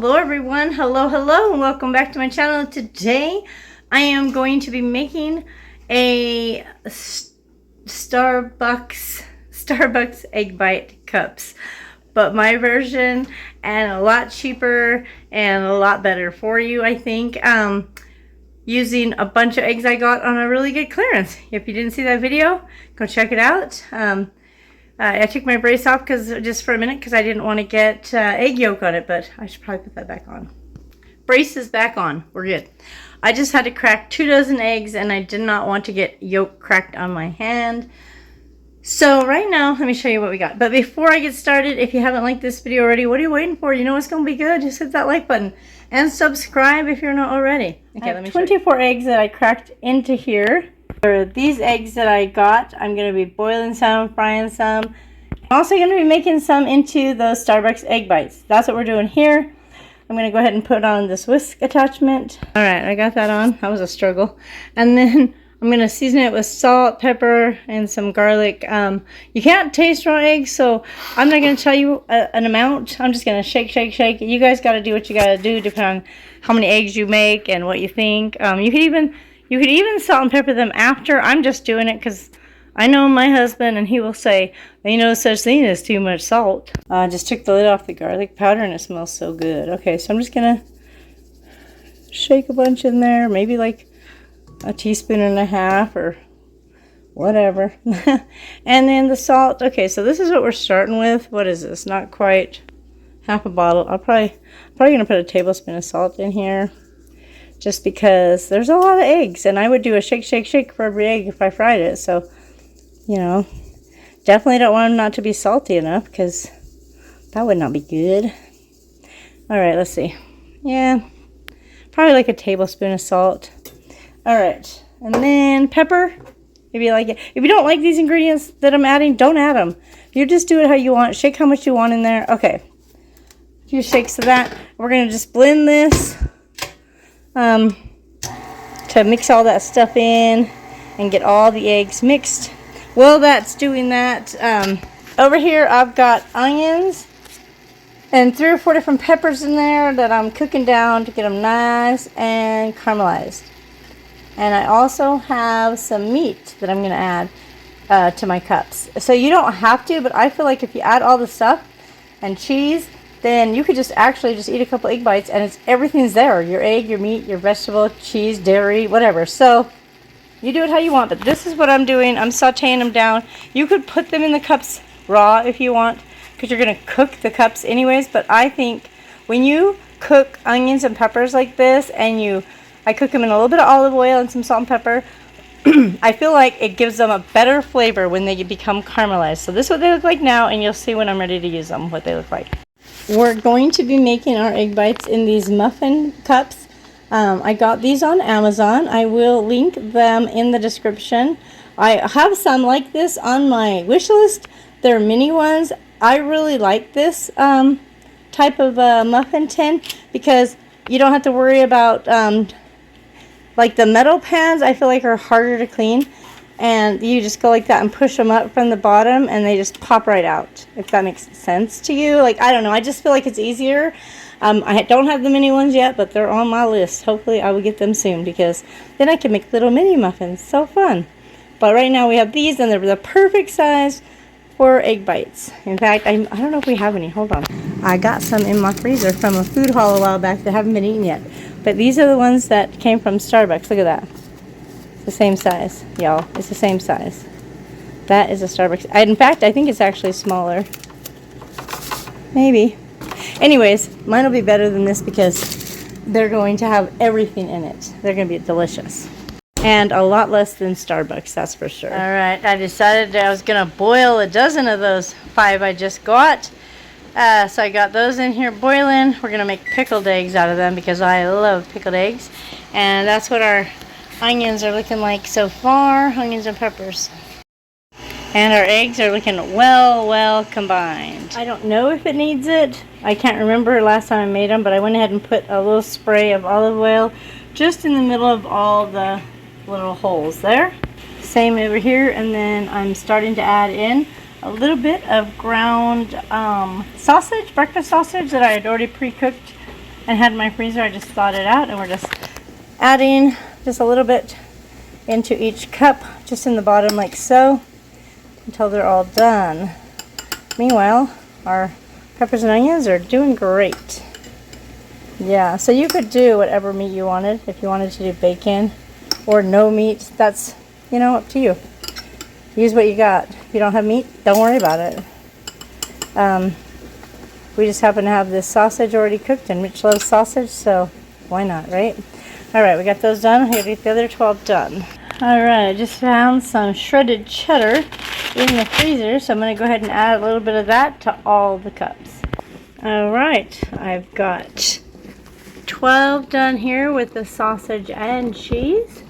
Hello everyone, hello, and welcome back to my channel. Today I am going to be making a Starbucks egg bite cups, but my version, and a lot cheaper and a lot better for you, I think, using a bunch of eggs I got on a really good clearance. If you didn't see that video, go check it out. I took my brace off just for a minute because I didn't want to get egg yolk on it, but I should probably put that back on. Brace is back on. We're good. I just had to crack 2 dozen eggs, and I did not want to get yolk cracked on my hand. So right now, let me show you what we got. But before I get started, if you haven't liked this video already, what are you waiting for? You know it's going to be good. Just hit that like button and subscribe if you're not already. Okay, let me show you. 24 eggs that I cracked into here. For these eggs that I got, I'm going to be boiling some, frying some. I'm also going to be making some into those Starbucks egg bites. That's what we're doing here. I'm going to go ahead and put on this whisk attachment. Alright, I got that on. That was a struggle. And then I'm going to season it with salt, pepper, and some garlic. You can't taste raw eggs, so I'm not going to tell you an amount. I'm just going to shake. You guys got to do what you got to do depending on how many eggs you make and what you think. You could even salt and pepper them after. I'm just doing it because I know my husband, and he will say, ain't no such thing as too much salt. I just took the lid off the garlic powder, and it smells so good. Okay, so I'm just going to shake a bunch in there, maybe like a teaspoon and a half or whatever. And then the salt. Okay, so this is what we're starting with. What is this? Not quite half a bottle. I'm probably going to put a tablespoon of salt in here, just because there's a lot of eggs, and I would do a shake for every egg if I fried it. So, you know, definitely don't want them not to be salty enough, because that would not be good. All right, let's see. Yeah, probably like a tablespoon of salt. All right, and then pepper, if you like it. If you don't like these ingredients that I'm adding, don't add them. You just do it how you want. Shake how much you want in there. Okay, a few shakes of that. We're going to just blend this to mix all that stuff in and get all the eggs mixed. While that's doing that, over here I've got onions and 3 or 4 different peppers in there that I'm cooking down to get them nice and caramelized. And I also have some meat that I'm going to add to my cups. So you don't have to, but I feel like if you add all the stuff and cheese, then you could just eat a couple egg bites, and everything's there. Your egg, your meat, your vegetable, cheese, dairy, whatever. So you do it how you want, but this is what I'm doing. I'm sauteing them down. You could put them in the cups raw if you want, because you're going to cook the cups anyways. But I think when you cook onions and peppers like this, and I cook them in a little bit of olive oil and some salt and pepper, I feel like it gives them a better flavor when they become caramelized. So this is what they look like now, and you'll see when I'm ready to use them what they look like. We're going to be making our egg bites in these muffin cups. I got these on Amazon. I will link them in the description. I have some like this on my wish list. They're mini ones. I really like this type of muffin tin, because you don't have to worry about like the metal pans. I feel like are harder to clean, and you just go like that and push them up from the bottom, and they just pop right out, if that makes sense to you. Like, I don't know, I just feel like it's easier. I don't have the mini ones yet, but they're on my list. Hopefully I will get them soon, because then I can make little mini muffins. So fun. But right now we have these, and they're the perfect size for egg bites. In fact, I don't know if we have any. Hold on. I got some in my freezer from a food haul a while back that haven't been eaten yet. But these are the ones that came from Starbucks. Look at that. It's the same size, y'all. It's the same size. That is a Starbucks. In fact, I think it's actually smaller. Maybe. Anyways, mine will be better than this, because they're going to have everything in it. They're going to be delicious. And a lot less than Starbucks, that's for sure. Alright, I decided I was going to boil a dozen of those 5 I just got. So I got those in here boiling. We're going to make pickled eggs out of them, because I love pickled eggs. And that's what our onions are looking like so far. Onions and peppers. And our eggs are looking well combined. I don't know if it needs it. I can't remember last time I made them, but I went ahead and put a little spray of olive oil just in the middle of all the little holes there. Same over here, and then I'm starting to add in a little bit of ground sausage, breakfast sausage that I had already pre-cooked and had in my freezer. I just thawed it out, and we're just adding just a little bit into each cup, just in the bottom like so, until they're all done. Meanwhile, our peppers and onions are doing great. Yeah, so you could do whatever meat you wanted. If you wanted to do bacon or no meat, that's, you know, up to you. Use what you got. If you don't have meat, don't worry about it. We just happen to have this sausage already cooked, and Mitch loves sausage, so why not, right? All right, we got those done. I'm going to get the other 12 done. All right, I just found some shredded cheddar in the freezer, so I'm going to go ahead and add a little bit of that to all the cups. All right, I've got 12 done here with the sausage and cheese,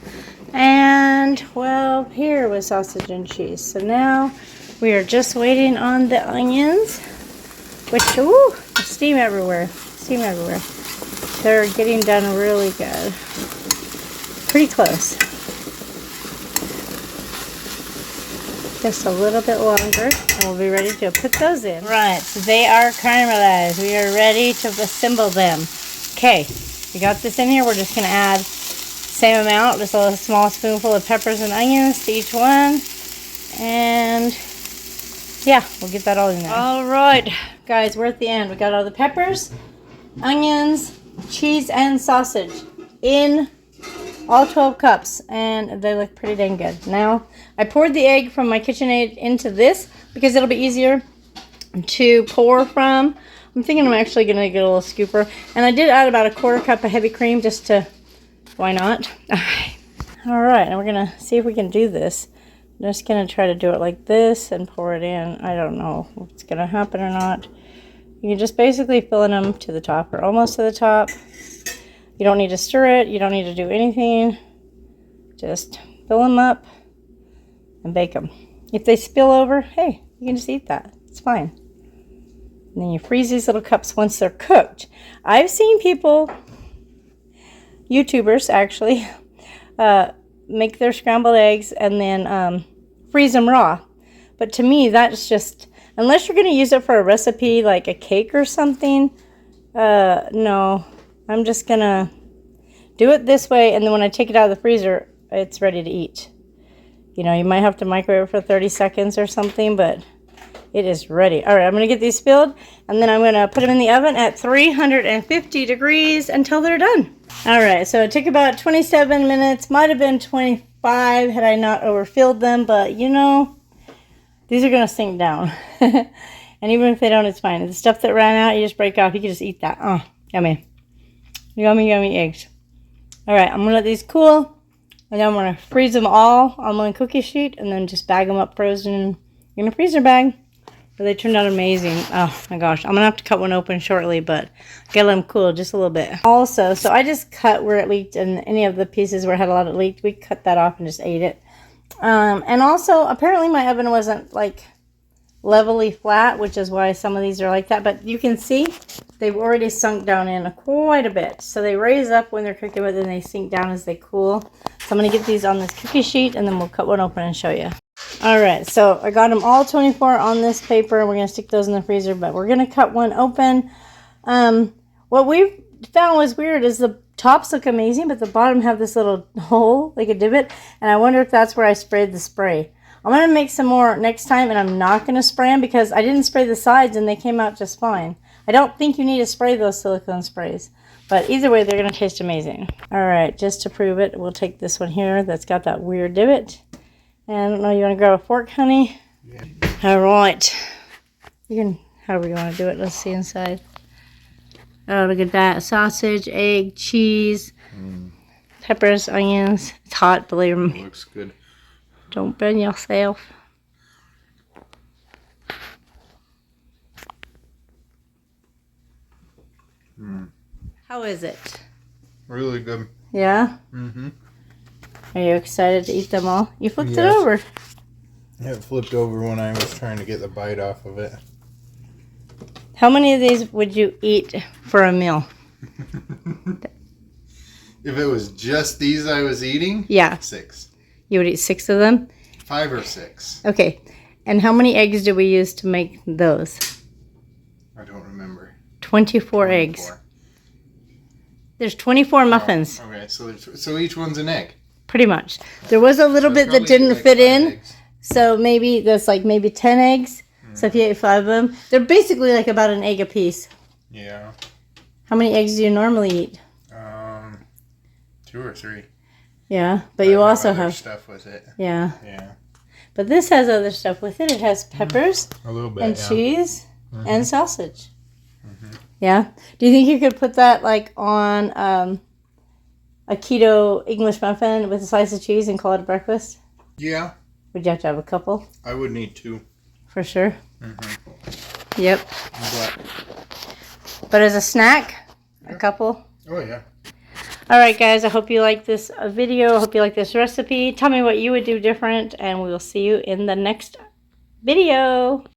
and 12 here with sausage and cheese. So now we are just waiting on the onions, which, ooh, steam everywhere, steam everywhere. They're getting done really good. Pretty close. Just a little bit longer, and we'll be ready to put those in. Right, so they are caramelized. We are ready to assemble them. Okay, we got this in here. We're just going to add same amount, just a small spoonful of peppers and onions to each one. And yeah, we'll get that all in there. All right, guys, we're at the end. We got all the peppers, onions, cheese, and sausage in all 12 cups, and they look pretty dang good. Now, I poured the egg from my KitchenAid into this because it'll be easier to pour from. I'm thinking I'm actually going to get a little scooper. And I did add about a quarter cup of heavy cream just to, why not? All right, and we're going to see if we can do this. I'm just going to try to do it like this and pour it in. I don't know if it's going to happen or not. You can just basically fill in them to the top or almost to the top. You don't need to stir it. You don't need to do anything. Just fill them up and bake them. If they spill over, hey, you can just eat that. It's fine. And then you freeze these little cups once they're cooked. I've seen people, YouTubers actually, make their scrambled eggs and then freeze them raw. But to me, that's just, unless you're going to use it for a recipe like a cake or something, no. I'm just going to do it this way, and then when I take it out of the freezer, it's ready to eat. You know, you might have to microwave it for 30 seconds or something, but it is ready. All right, I'm going to get these filled, and then I'm going to put them in the oven at 350 degrees until they're done. All right, so it took about 27 minutes. Might have been 25 had I not overfilled them, but, you know, these are going to sink down. And even if they don't, it's fine. The stuff that ran out, you just break off. You can just eat that. Oh, yummy. Yummy, yummy eggs. All right, I'm going to let these cool, and then I'm going to freeze them all on one cookie sheet, and then just bag them up frozen in a freezer bag. But they turned out amazing. Oh my gosh, I'm going to have to cut one open shortly, but get them cool just a little bit. Also, so I just cut where it leaked, and any of the pieces where it had a lot of leaked, we cut that off and just ate it. And also, apparently my oven wasn't like levelly flat, which is why some of these are like that. But you can see they've already sunk down in quite a bit. So they raise up when they're cooking, but then they sink down as they cool. So I'm going to get these on this cookie sheet, and then we'll cut one open and show you. All right, so I got them all 24 on this paper. We're going to stick those in the freezer, but we're going to cut one open. What we found was weird is the tops look amazing, but the bottom have this little hole, like a divot, and I wonder if that's where I sprayed the spray. I'm going to make some more next time, and I'm not going to spray them because I didn't spray the sides, and they came out just fine. I don't think you need to spray those silicone sprays, but either way, they're going to taste amazing. All right, just to prove it, we'll take this one here that's got that weird divot. And I don't know, you want to grab a fork, honey? Yeah. All right. You can, however you want to do it. Let's see inside. Oh, look at that. Sausage, egg, cheese, peppers, onions. It's hot, believe me. Looks good. Don't burn yourself. How is it? Really good. Yeah? Mm-hmm. Are you excited to eat them all? You flipped it over. It flipped over when I was trying to get the bite off of it. How many of these would you eat for a meal? If it was just these I was eating? Yeah. 6. You would eat 6 of them? 5 or 6. Okay. And how many eggs did we use to make those? I don't remember. 24 eggs. There's 24 muffins, Okay, so each one's an egg. pretty much. There was a little So bit that probably didn't like fit 5 in, eggs. so maybe that's like maybe 10 eggs. So if you ate 5 of them, they're basically like about an egg a piece. Yeah. How many eggs do you normally eat? 2 or 3. Yeah, but you also other have stuff with it. Yeah. Yeah. But this has other stuff with it. It has peppers A little bit. and yeah. cheese and sausage. Yeah. Do you think you could put that like on a keto English muffin with a slice of cheese and call it a breakfast? Yeah. Would you have to have a couple? I would need 2. For sure. Yep. But But as a snack, a couple. oh yeah. All right, guys. I hope you like this video. I hope you like this recipe. Tell me what you would do different, and we will see you in the next video.